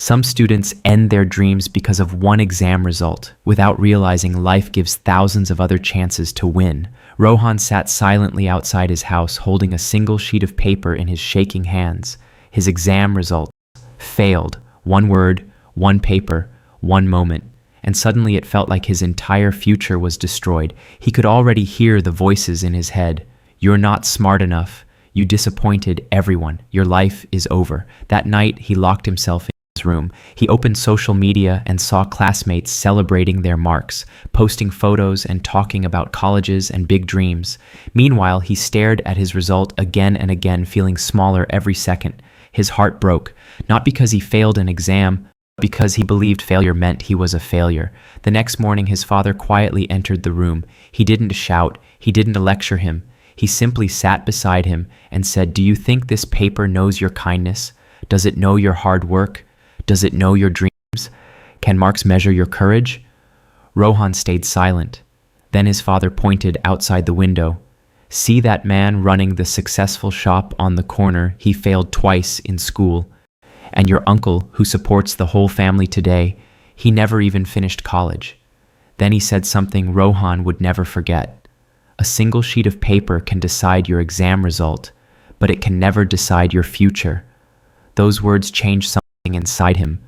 Some students end their dreams because of one exam result, without realizing life gives thousands of other chances to win. Rohan sat silently outside his house, holding a single sheet of paper in his shaking hands. His exam results failed. One word, one paper, one moment. And suddenly it felt like his entire future was destroyed. He could already hear the voices in his head. You're not smart enough. You disappointed everyone. Your life is over. That night, he locked himself in his room. He opened social media and saw classmates celebrating their marks, posting photos and talking about colleges and big dreams. Meanwhile, he stared at his result again and again, feeling smaller every second. His heart broke, not because he failed an exam, but because he believed failure meant he was a failure. The next morning, his father quietly entered the room. He didn't shout. He didn't lecture him. He simply sat beside him and said, "Do you think this paper knows your kindness? Does it know your hard work? Does it know your dreams? Can marks measure your courage?" Rohan stayed silent. Then his father pointed outside the window. "See that man running the successful shop on the corner? He failed twice in school. And your uncle, who supports the whole family today, he never even finished college." Then he said something Rohan would never forget. A single sheet of paper can decide your exam result, but it can never decide your future. Those words changed something inside him.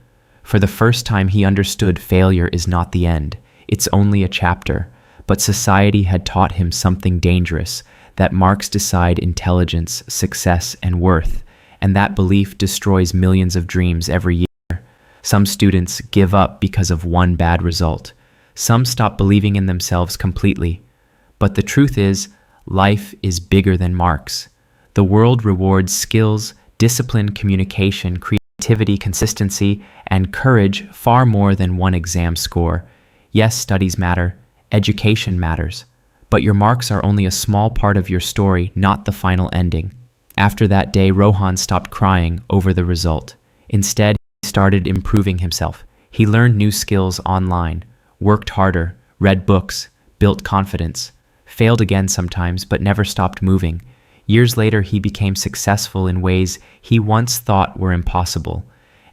For the first time, he understood failure is not the end. It's only a chapter. But society had taught him something dangerous, that marks decide intelligence, success, and worth, and that belief destroys millions of dreams every year. Some students give up because of one bad result. Some stop believing in themselves completely. But the truth is, life is bigger than marks. The world rewards skills, discipline, communication, creativity, consistency, and courage far more than one exam score. Yes, studies matter, education matters, but your marks are only a small part of your story, not the final ending. After that day, Rohan stopped crying over the result. Instead, he started improving himself. He learned new skills online, worked harder, read books, built confidence, failed again sometimes, but never stopped moving. Years later, he became successful in ways he once thought were impossible.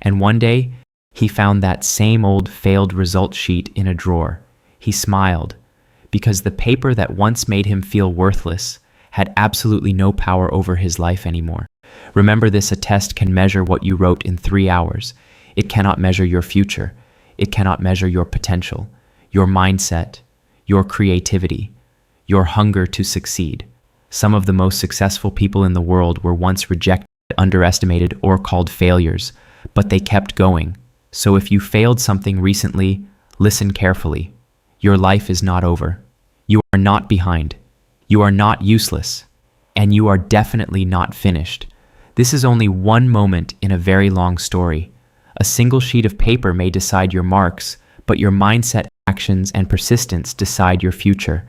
And one day, he found that same old failed result sheet in a drawer. He smiled, because the paper that once made him feel worthless had absolutely no power over his life anymore. Remember this: a test can measure what you wrote in 3 hours. It cannot measure your future. It cannot measure your potential, your mindset, your creativity, your hunger to succeed. Some of the most successful people in the world were once rejected, underestimated, or called failures, but they kept going. So if you failed something recently, listen carefully. Your life is not over. You are not behind. You are not useless. And you are definitely not finished. This is only one moment in a very long story. A single sheet of paper may decide your marks, but your mindset, actions, and persistence decide your future.